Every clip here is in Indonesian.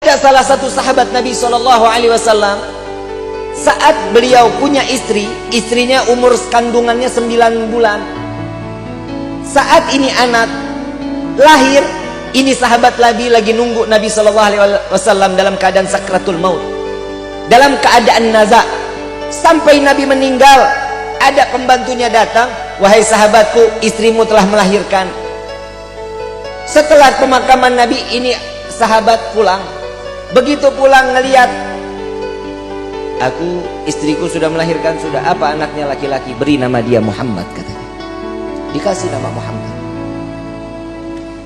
Ada salah satu sahabat Nabi SAW, saat beliau punya istri, istrinya umur kandungannya 9 bulan. Saat ini anak lahir, ini sahabat lagi nunggu Nabi SAW dalam keadaan sakratul maut, dalam keadaan naza. Sampai Nabi meninggal, ada pembantunya datang, "Wahai sahabatku, istrimu telah melahirkan." Setelah pemakaman Nabi, ini sahabat pulang. Begitu pulang ngelihat, istriku sudah melahirkan, sudah. Apa anaknya laki-laki? Beri nama dia Muhammad, katanya. Dikasih nama Muhammad.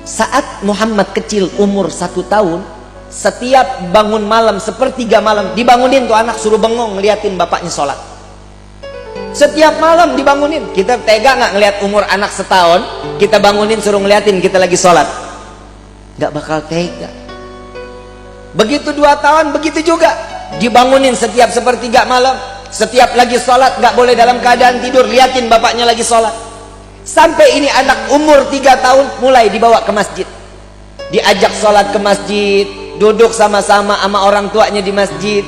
Saat Muhammad kecil umur 1 tahun, setiap bangun malam, sepertiga malam, dibangunin tuh anak, suruh bengong ngeliatin bapaknya sholat. Setiap malam dibangunin. Kita tega nggak ngeliat umur anak setahun, kita bangunin suruh ngeliatin kita lagi sholat? Nggak bakal tega. Begitu 2 tahun, begitu juga. Dibangunin setiap sepertiga malam, setiap lagi sholat, nggak boleh dalam keadaan tidur, liatin bapaknya lagi sholat. Sampai ini anak umur 3 tahun, mulai dibawa ke masjid, diajak sholat ke masjid, duduk sama-sama sama orang tuanya di masjid.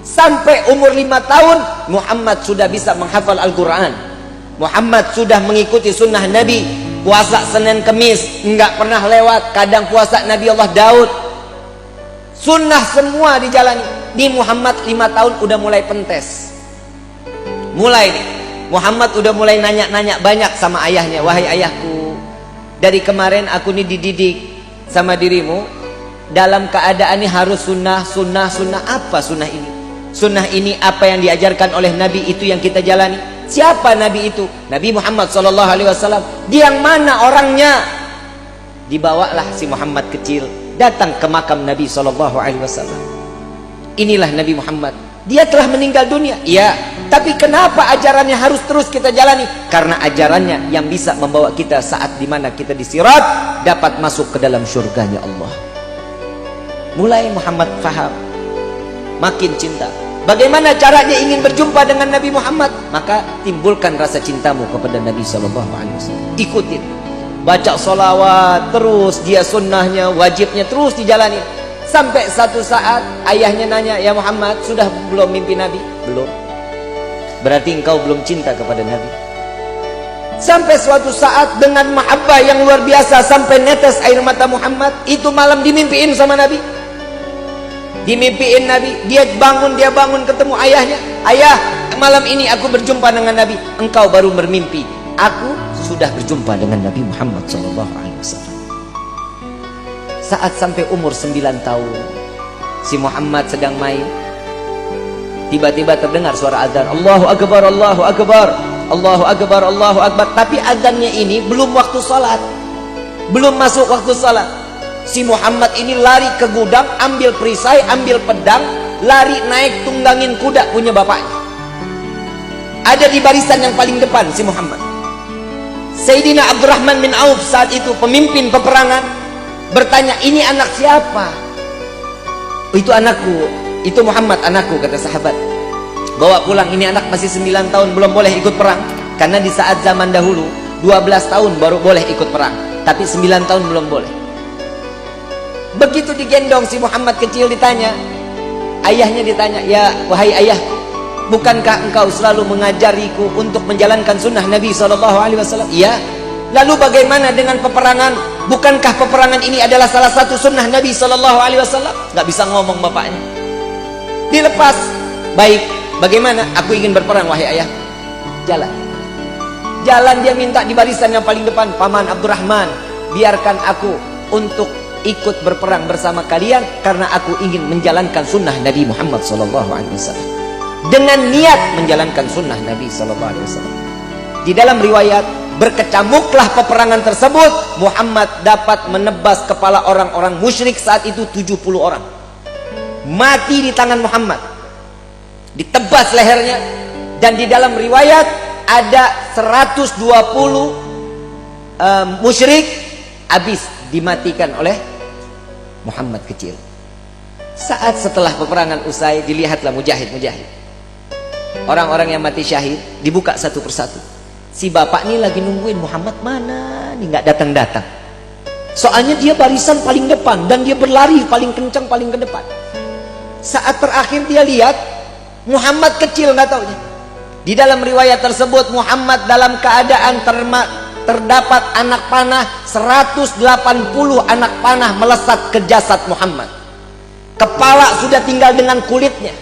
Sampai umur 5 tahun, Muhammad sudah bisa menghafal Al-Quran. Muhammad sudah mengikuti sunnah Nabi. Puasa Senin Kemis nggak pernah lewat. Kadang puasa Nabi Allah Daud. Sunnah semua dijalani. Di Muhammad 5 tahun udah mulai pentes. Mulai nih, Muhammad udah mulai nanya-nanya banyak sama ayahnya. "Wahai ayahku, dari kemarin aku nih dididik sama dirimu, dalam keadaan ini harus sunnah. Apa sunnah ini? Sunnah ini apa yang diajarkan oleh Nabi, itu yang kita jalani." Siapa Nabi itu? Nabi Muhammad SAW. Dia yang mana orangnya? Dibawalah si Muhammad kecil datang ke makam Nabi SAW. Inilah Nabi Muhammad. Dia telah meninggal dunia, iya. Tapi kenapa ajarannya harus terus kita jalani? Karena ajarannya yang bisa membawa kita saat dimana kita di sirat, dapat masuk ke dalam surganya Allah. Mulai Muhammad faham, makin cinta. Bagaimana caranya ingin berjumpa dengan Nabi Muhammad? Maka timbulkan rasa cintamu kepada Nabi SAW. Ikutin, baca sholawat terus, dia sunnahnya, wajibnya terus dijalani. Sampai satu saat ayahnya nanya, "Ya Muhammad, sudah belum mimpi Nabi?" "Belum." "Berarti engkau belum cinta kepada Nabi." Sampai suatu saat dengan mahabbah yang luar biasa, sampai netes air mata Muhammad. Itu malam dimimpiin sama Nabi. Dimimpiin Nabi, dia bangun ketemu ayahnya. "Ayah, malam ini aku berjumpa dengan Nabi." "Engkau baru bermimpi, aku sudah berjumpa dengan Nabi Muhammad SAW." Saat sampai umur 9 tahun, si Muhammad sedang main, tiba-tiba terdengar suara azan, "Allahu Akbar, Allahu Akbar, Allahu Akbar, Allahu Akbar." Tapi azannya ini belum waktu salat, belum masuk waktu salat. Si Muhammad ini lari ke gudang, ambil perisai, ambil pedang, lari naik tunggangin kuda punya bapaknya. Ada di barisan yang paling depan si Muhammad. Sayyidina Abdurrahman bin Auf saat itu pemimpin peperangan, bertanya, "Ini anak siapa?" "Itu anakku, itu Muhammad anakku," kata sahabat. "Bawa pulang, ini anak masih 9 tahun, belum boleh ikut perang." Karena di saat zaman dahulu 12 tahun baru boleh ikut perang, tapi 9 tahun belum boleh. Begitu digendong si Muhammad kecil, ditanya, ayahnya ditanya, "Ya wahai ayah, bukankah engkau selalu mengajariku untuk menjalankan sunnah Nabi SAW?" "Iya." "Lalu bagaimana dengan peperangan? Bukankah peperangan ini adalah salah satu sunnah Nabi SAW?" Nggak bisa ngomong bapaknya. Dilepas. "Baik, bagaimana? Aku ingin berperang wahai ayah." Jalan. Jalan dia minta di barisan yang paling depan, "Paman Abdurrahman, biarkan aku untuk ikut berperang bersama kalian, karena aku ingin menjalankan sunnah Nabi Muhammad SAW." Dengan niat menjalankan sunnah Nabi SAW. Di dalam riwayat, berkecamuklah peperangan tersebut. Muhammad dapat menebas kepala orang-orang musyrik saat itu 70 orang. Mati di tangan Muhammad, ditebas lehernya. Dan di dalam riwayat ada 120 musyrik habis dimatikan oleh Muhammad kecil. Saat setelah peperangan usai, dilihatlah mujahid-mujahid, orang-orang yang mati syahid, dibuka satu persatu. Si bapak ini lagi nungguin Muhammad mana nih, nggak datang-datang. Soalnya dia barisan paling depan dan dia berlari paling kencang paling ke depan. Saat terakhir dia lihat Muhammad kecil, nggak taunya. Di dalam riwayat tersebut Muhammad dalam keadaan terdapat anak panah 180 anak panah melesat ke jasad Muhammad. Kepala sudah tinggal dengan kulitnya,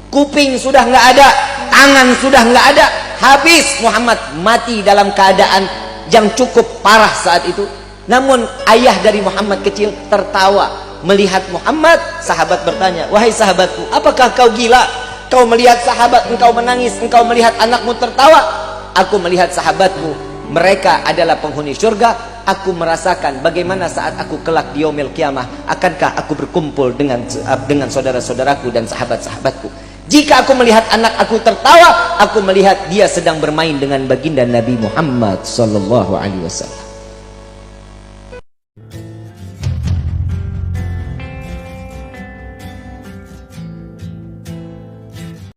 kuping sudah nggak ada, tangan sudah nggak ada, habis Muhammad mati dalam keadaan yang cukup parah saat itu. Namun ayah dari Muhammad kecil tertawa melihat Muhammad. Sahabat bertanya, wahai sahabatku, apakah kau gila? Kau melihat sahabat engkau menangis, engkau melihat anakmu tertawa. Aku melihat sahabatku, mereka adalah penghuni surga. Aku merasakan bagaimana saat aku kelak di yaumil qiyamah, akankah aku berkumpul dengan saudara-saudaraku dan sahabat-sahabatku. Jika aku melihat anak aku tertawa, aku melihat dia sedang bermain dengan baginda Nabi Muhammad sallallahu alaihi wasallam.